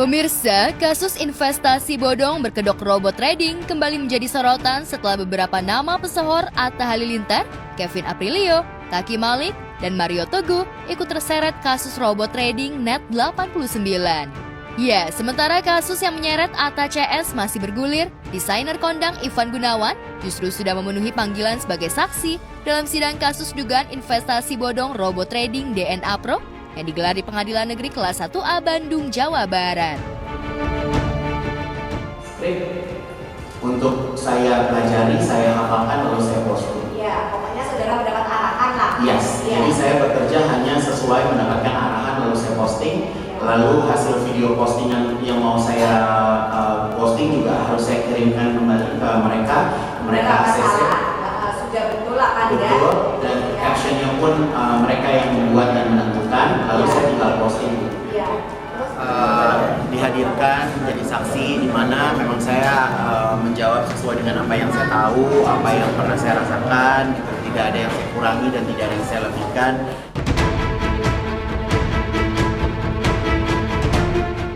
Pemirsa, kasus investasi bodong berkedok robot trading kembali menjadi sorotan setelah beberapa nama pesohor Atta Halilintar, Kevin Aprilio, Kaki Malik, dan Mario Teguh ikut terseret kasus robot trading Net89. Ya, sementara kasus yang menyeret Atta CS masih bergulir, desainer kondang Ivan Gunawan justru sudah memenuhi panggilan sebagai saksi dalam sidang kasus dugaan investasi bodong robot trading DNA Pro yang digelar di Pengadilan Negeri Kelas 1A Bandung, Jawa Barat. Skrip untuk saya pelajari, saya hafalkan, lalu saya posting. Ya, pokoknya saudara mendapat arahan lah. Yes, ya. jadi saya bekerja hanya sesuai mendapatkan arahan, lalu saya posting. Lalu hasil video postingan yang mau saya posting juga harus saya kirimkan kembali ke mereka. Mereka ACC. Sudah betul lah kan ya? Betul, dan captionnya pun mereka yang membuat dan menentukan, lalu saya tinggal posting. Iya. Dihadirkan menjadi saksi di mana memang saya menjawab sesuai dengan apa yang saya tahu, apa yang pernah saya rasakan, gitu. Tidak ada yang saya kurangi dan tidak ada yang saya lebihkan.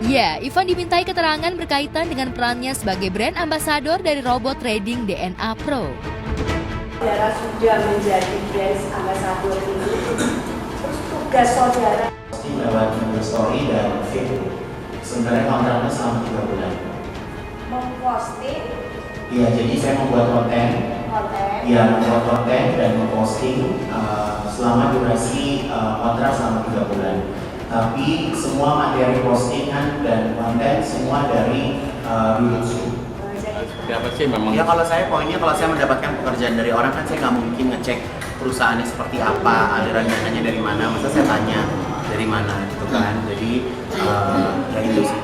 Ya, Ivan dimintai keterangan berkaitan dengan perannya sebagai brand ambassador dari robot trading DNA Pro. Saudara sudah menjadi brand ambassador ini, terus tugas saudara Posting lewat media story dan Facebook. Sebenarnya kontraknya selama 3 bulan. memposting Iya, jadi saya membuat konten. Iya, membuat konten dan memposting selama durasi kontrak selama 3 bulan. Tapi semua materi postingan dan konten semua dari Bluetooth. Siapa sih memang? Ya kalau saya poinnya kalau saya mendapatkan pekerjaan dari orang kan saya nggak mungkin ngecek perusahaannya seperti apa, aliran dananya dari mana, masa saya tanya dari mana gitu kan. Jadi ya itu sih.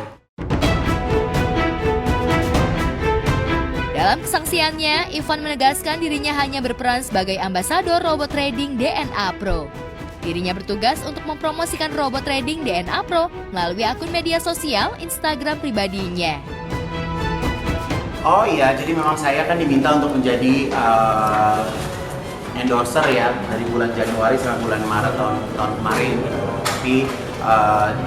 Dalam kesaksiannya, Ivan menegaskan dirinya hanya berperan sebagai ambasador robot trading DNA Pro. Dirinya bertugas untuk mempromosikan robot trading DNA Pro melalui akun media sosial Instagram pribadinya. Oh iya, jadi memang saya kan diminta untuk menjadi endorser ya dari bulan Januari sampai bulan Maret tahun kemarin. Tapi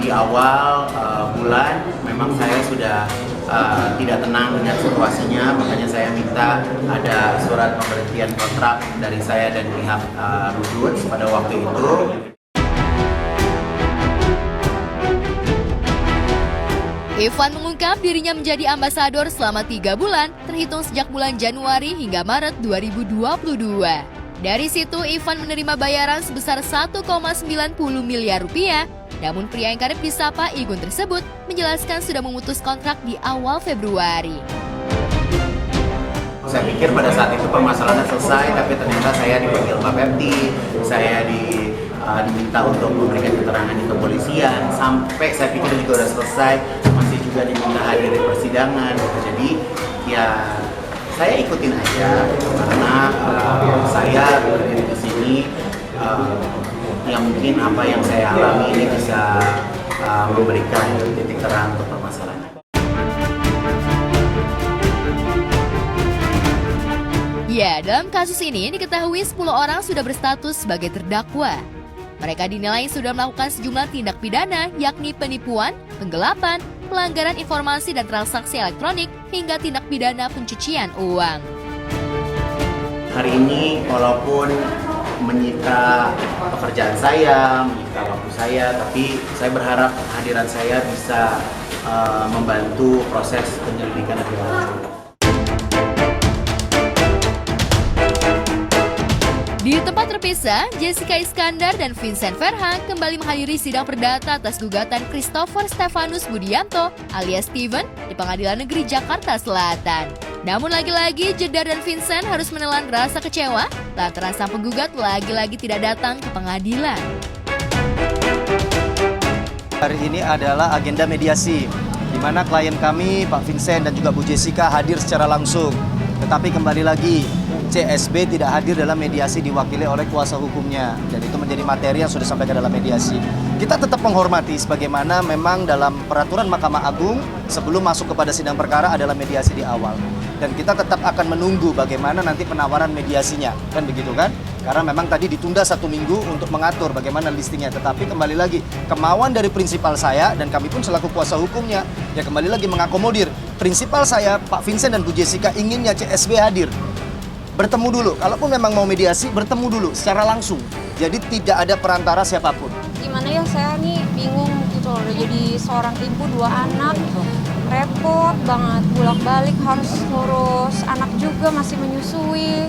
di awal bulan memang saya sudah tidak tenang dengan situasinya, makanya saya minta ada surat pemberhentian kontrak dari saya dan pihak Rudut pada waktu itu. Ivan mengungkap dirinya menjadi ambasador selama 3 bulan, terhitung sejak bulan Januari hingga Maret 2022. Dari situ, Ivan menerima bayaran sebesar 1,90 miliar rupiah. Namun pria yang karib disapa Igun tersebut menjelaskan sudah memutus kontrak di awal Februari. Saya pikir pada saat itu permasalahannya selesai, tapi ternyata saya dipanggil Pak Pepti, saya diminta untuk memberikan keterangan di kepolisian, sampai saya pikir juga sudah selesai, masih juga diminta hadir di persidangan. Jadi ya saya ikutin aja, karena saya berdiri di sini. Yang mungkin apa yang saya alami ini bisa memberikan titik terang untuk permasalahan. Ya, dalam kasus ini diketahui 10 orang sudah berstatus sebagai terdakwa. Mereka dinilai sudah melakukan sejumlah tindak pidana, yakni penipuan, penggelapan, pelanggaran informasi dan transaksi elektronik, hingga tindak pidana pencucian uang. Hari ini walaupun menyita pekerjaan saya, menyita waktu saya, tapi saya berharap kehadiran saya bisa membantu proses penyelidikan lebih lanjut. Di tempat terpisah, Jessica Iskandar dan Vincent Verhaeghe kembali menghadiri sidang perdata atas gugatan Christopher Stefanus Budianto alias Steven di Pengadilan Negeri Jakarta Selatan. Namun lagi-lagi Jedar dan Vincent harus menelan rasa kecewa lantaran sang penggugat lagi-lagi tidak datang ke pengadilan. Hari ini adalah agenda mediasi, di mana klien kami, Pak Vincent dan juga Bu Jessica hadir secara langsung. Tetapi kembali lagi, CSB tidak hadir dalam mediasi diwakili oleh kuasa hukumnya. Dan itu menjadi materi yang sudah disampaikan dalam mediasi. Kita tetap menghormati sebagaimana memang dalam peraturan Mahkamah Agung sebelum masuk kepada sidang perkara adalah mediasi di awal. dan kita tetap akan menunggu bagaimana nanti penawaran mediasinya, kan begitu kan? Karena memang tadi ditunda 1 minggu untuk mengatur bagaimana listingnya, tetapi kembali lagi kemauan dari prinsipal saya dan kami pun selaku kuasa hukumnya ya kembali lagi mengakomodir. Prinsipal saya Pak Vincent dan Bu Jessica inginnya CSB hadir, bertemu dulu. Kalaupun memang mau mediasi, bertemu dulu secara langsung. Jadi tidak ada perantara siapapun. Gimana ya, saya nih bingung gitu loh. Jadi seorang ibu 2 anak, repot banget bolak-balik, harus ngurus anak juga masih menyusui.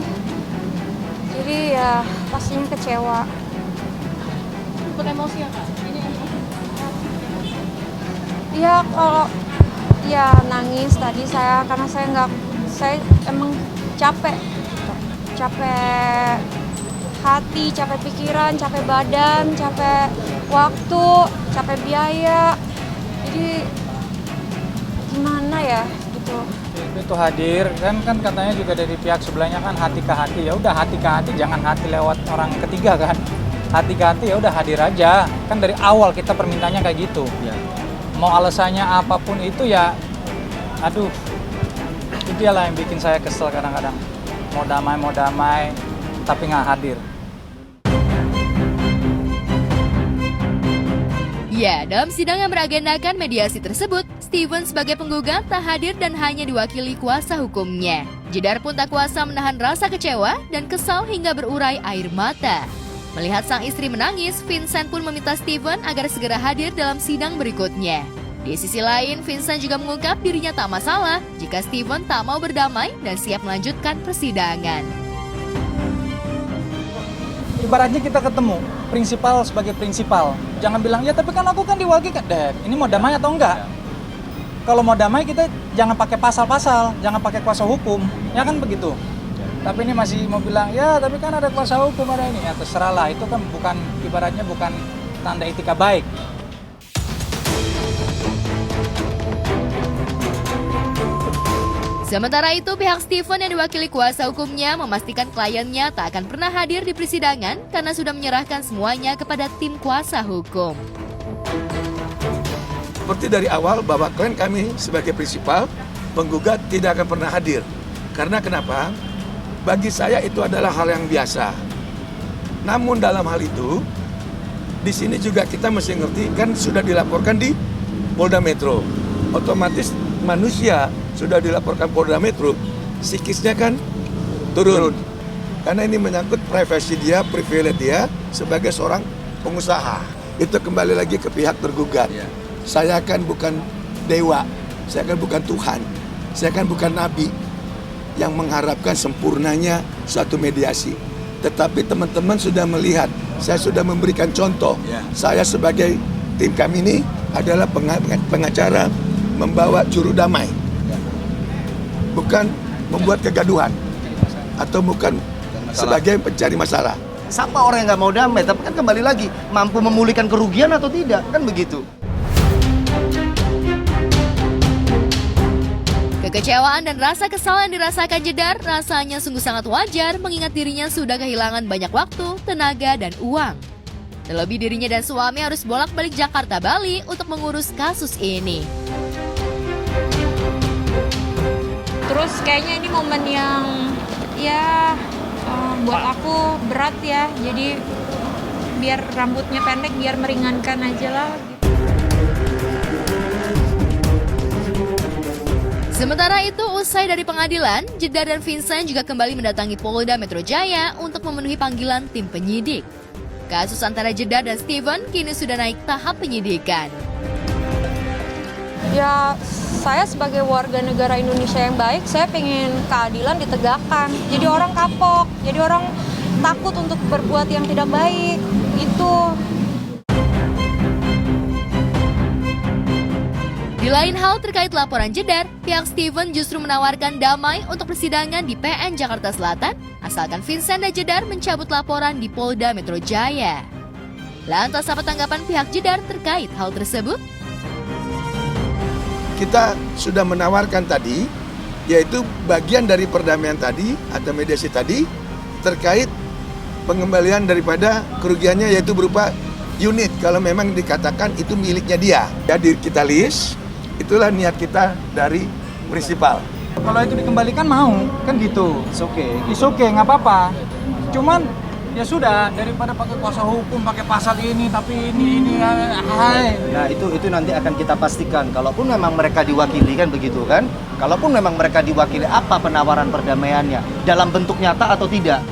Jadi ya pastinya kecewa. Ikut emosi ya Kak? Ini Iya, kalau ya nangis tadi saya karena saya emang capek hati, capek pikiran, capek badan, capek waktu, capek biaya. Jadi gimana ya gitu. Itu hadir kan katanya juga dari pihak sebelahnya kan hati ke hati, ya udah hati ke hati, jangan hati lewat orang ketiga kan. Hati ke hati ya udah hadir aja, kan dari awal kita permintanya kayak gitu ya. Mau alasannya apapun itu ya, aduh itu dialah yang bikin saya kesel kadang-kadang. Mau damai tapi nggak hadir. Ya, dalam sidang yang beragendakan mediasi tersebut, Steven sebagai penggugat tak hadir dan hanya diwakili kuasa hukumnya. Jedar pun tak kuasa menahan rasa kecewa dan kesal hingga berurai air mata. Melihat sang istri menangis, Vincent pun meminta Steven agar segera hadir dalam sidang berikutnya. Di sisi lain, Vincent juga mengungkap dirinya tak masalah jika Steven tak mau berdamai dan siap melanjutkan persidangan. Ibaratnya kita ketemu, prinsipal sebagai prinsipal. Jangan bilang, ya tapi kan aku kan diwakilkan. Dek, ini mau damai atau enggak? Kalau mau damai kita jangan pakai pasal-pasal, jangan pakai kuasa hukum. Ya kan begitu. Tapi ini masih mau bilang, ya tapi kan ada kuasa hukum, ada ini. Ya terserah lah, itu kan bukan, ibaratnya bukan tanda etika baik. Sementara itu, pihak Steven yang diwakili kuasa hukumnya memastikan kliennya tak akan pernah hadir di persidangan karena sudah menyerahkan semuanya kepada tim kuasa hukum. Seperti dari awal bahwa klien kami sebagai prinsipal, penggugat tidak akan pernah hadir. Karena kenapa? Bagi saya itu adalah hal yang biasa. Namun dalam hal itu, di sini juga kita mesti ngerti kan sudah dilaporkan di Polda Metro. Otomatis manusia sudah dilaporkan Polda Metro, psikisnya kan turun. Karena ini menyangkut privasi dia, privilege dia sebagai seorang pengusaha. Itu kembali lagi ke pihak tergugat. Saya kan bukan dewa, saya kan bukan Tuhan, saya kan bukan nabi yang mengharapkan sempurnanya suatu mediasi. Tetapi teman-teman sudah melihat, saya sudah memberikan contoh. Saya sebagai tim kami ini adalah pengacara membawa juru damai. Bukan membuat kegaduhan atau bukan sebagai pencari masalah. Siapa orang yang nggak mau damai, tapi kan kembali lagi mampu memulihkan kerugian atau tidak, kan begitu. Kekecewaan dan rasa kesal yang dirasakan Jedar rasanya sungguh sangat wajar mengingat dirinya sudah kehilangan banyak waktu, tenaga, dan uang. Terlebih dirinya dan suami harus bolak-balik Jakarta-Bali untuk mengurus kasus ini. Terus kayaknya ini momen yang ya buat aku berat ya. Jadi biar rambutnya pendek, biar meringankan aja lah. Sementara itu, usai dari pengadilan, Jedar dan Vincent juga kembali mendatangi Polda Metro Jaya untuk memenuhi panggilan tim penyidik. Kasus antara Jedar dan Steven kini sudah naik tahap penyidikan. Ya, saya sebagai warga negara Indonesia yang baik, saya pengen keadilan ditegakkan. Jadi orang kapok, jadi orang takut untuk berbuat yang tidak baik. Itu. Di lain hal terkait laporan Jedar, pihak Steven justru menawarkan damai untuk persidangan di PN Jakarta Selatan, asalkan Vincent dan Jedar mencabut laporan di Polda Metro Jaya. Lantas apa tanggapan pihak Jedar terkait hal tersebut? Kita sudah menawarkan tadi, yaitu bagian dari perdamaian tadi atau mediasi tadi terkait pengembalian daripada kerugiannya, yaitu berupa unit kalau memang dikatakan itu miliknya dia. Jadi kita list, itulah niat kita dari prinsipal. Kalau itu dikembalikan mau, kan gitu. It's okay. It's okay, nggak apa-apa. Cuman ya sudah, daripada pakai kuasa hukum, pakai pasal ini, tapi ini, hai. Nah itu nanti akan kita pastikan. Kalaupun memang mereka diwakili kan begitu kan. Kalaupun memang mereka diwakili, apa penawaran perdamaiannya dalam bentuk nyata atau tidak.